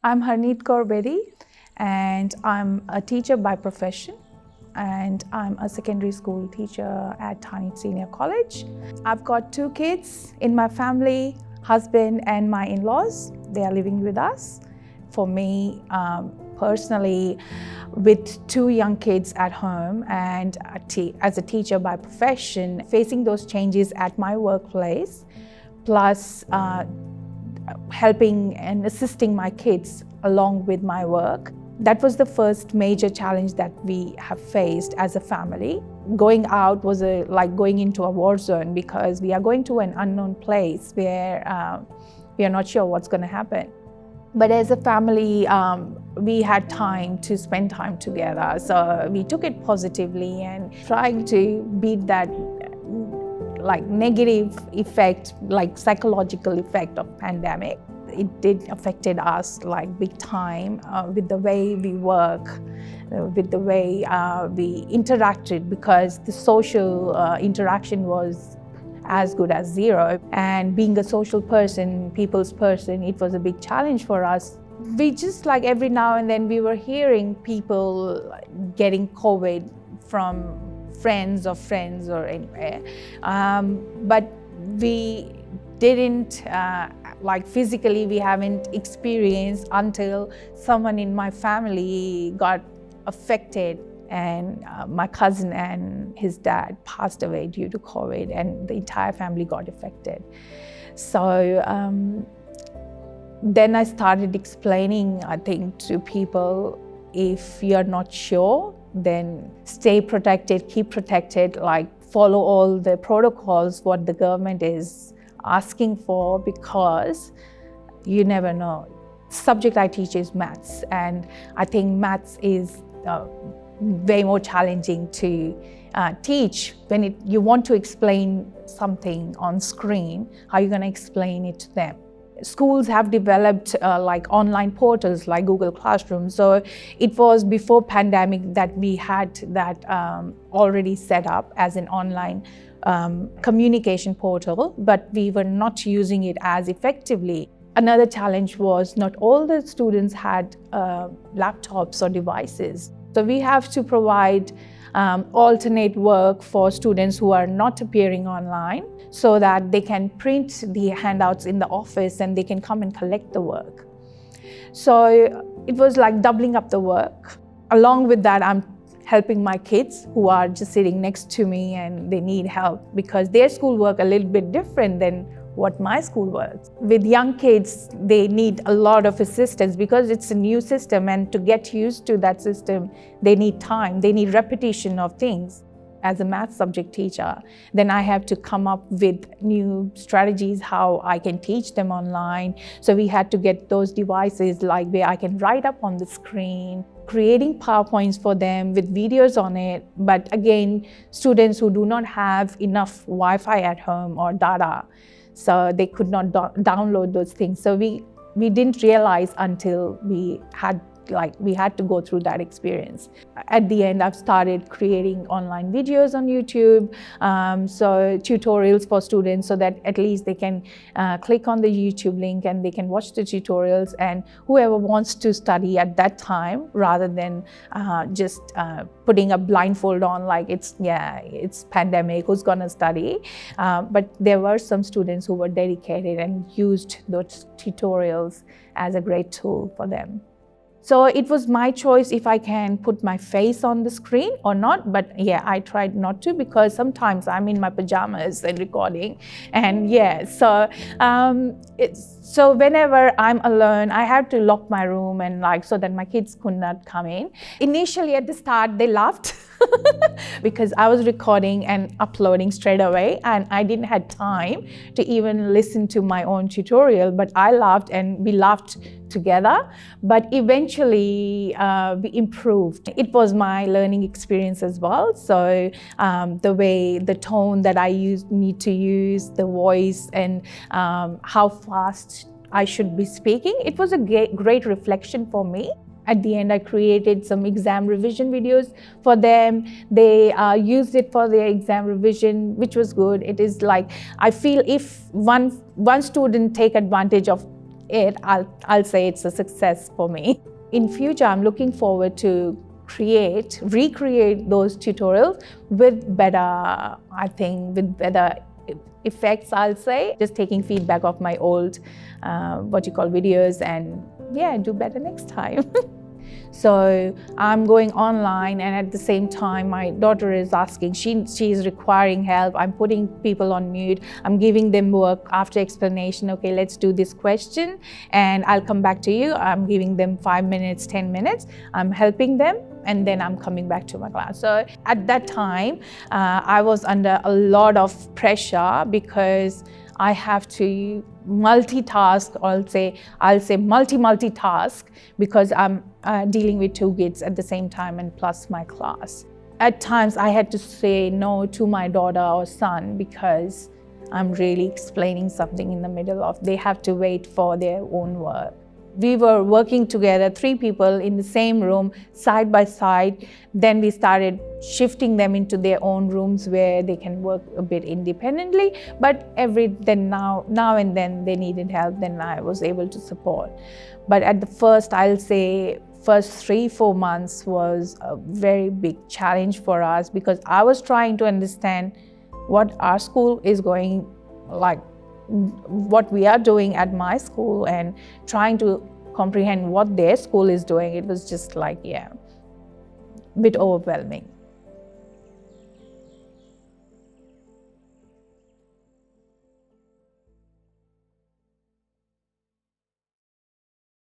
I'm Harneet Kaur, and I'm a teacher by profession, and I'm a secondary school teacher at Harneet Senior College. I've got 2 kids in my family, husband and my in-laws. They are living with us. For me, personally, with 2 young kids at home and as a teacher by profession, facing those changes at my workplace, plus helping and assisting my kids along with my work. That was the first major challenge that we have faced as a family. Going out was like going into a war zone because we are going to an unknown place where we are not sure what's going to happen. But as a family, we had time to spend time together. So we took it positively and trying to beat that like negative effect, like psychological effect of pandemic. It did affected us like big time with the way we work, with the way we interacted, because the social interaction was as good as zero. And being a social person, people's person, it was a big challenge for us. We just like every now and then we were hearing people getting COVID from friends or anywhere, but we didn't like physically we haven't experienced until someone in my family got affected, and my cousin and his dad passed away due to COVID, and the entire family got affected. So then I started explaining, I think, to people, if you're not sure, then stay protected, keep protected, like follow all the protocols, what the government is asking for, because you never know. Subject I teach is maths, and I think maths is way more challenging to teach. When you want to explain something on screen, how are you going to explain it to them? Schools have developed like online portals like Google Classroom. So it was before pandemic that we had that already set up as an online communication portal, but we were not using it as effectively. Another challenge was not all the students had laptops or devices. So we have to provide alternate work for students who are not appearing online, so that they can print the handouts in the office and they can come and collect the work. So it was like doubling up the work. Along with that, I'm helping my kids who are just sitting next to me and they need help because their schoolwork a little bit different than what my school was. With young kids, they need a lot of assistance because it's a new system, and to get used to that system, they need time, they need repetition of things. As a math subject teacher, then I have to come up with new strategies how I can teach them online. So we had to get those devices like where I can write up on the screen, creating PowerPoints for them with videos on it. But again, students who do not have enough Wi-Fi at home or data, so they could not download those things. So we didn't realize until we had to go through that experience. At the end, I've started creating online videos on YouTube, so tutorials for students, so that at least they can click on the YouTube link and they can watch the tutorials, and whoever wants to study at that time, rather than just putting a blindfold on like it's pandemic, who's gonna study? But there were some students who were dedicated and used those tutorials as a great tool for them. So it was my choice if I can put my face on the screen or not, but yeah, I tried not to because sometimes I'm in my pajamas and recording, and so whenever I'm alone, I have to lock my room and so that my kids could not come in. Initially at the start, they laughed because I was recording and uploading straight away, and I didn't have time to even listen to my own tutorial, but I laughed and we laughed together. But eventually we improved. It was my learning experience as well. So the tone that I need to use, the voice, and how fast I should be speaking, it was a great reflection for me. At the end, I created some exam revision videos for them. They used it for their exam revision, which was good. It is like, I feel if one student take advantage of it, I'll say it's a success for me. In future, I'm looking forward to recreate those tutorials with better, with better effects, I'll say. Just taking feedback of my old, videos and do better next time. So I'm going online, and at the same time my daughter is asking, she is requiring help. I'm putting people on mute, I'm giving them work after explanation. Okay, let's do this question and I'll come back to you. I'm giving them 5 minutes, 10 minutes, I'm helping them, and then I'm coming back to my class. So at that time I was under a lot of pressure because I have to multitask, I'll say multitask, because I'm dealing with 2 kids at the same time and plus my class. At times I had to say no to my daughter or son because I'm really explaining something in the middle of, they have to wait for their own work. We were working together, 3 people in the same room, side by side. Then we started shifting them into their own rooms where they can work a bit independently. But now and then they needed help, then I was able to support. But at the first, I'll say, first 3-4 months was a very big challenge for us, because I was trying to understand what our school is going like, what we are doing at my school, and trying to comprehend what their school is doing. It was just like, a bit overwhelming.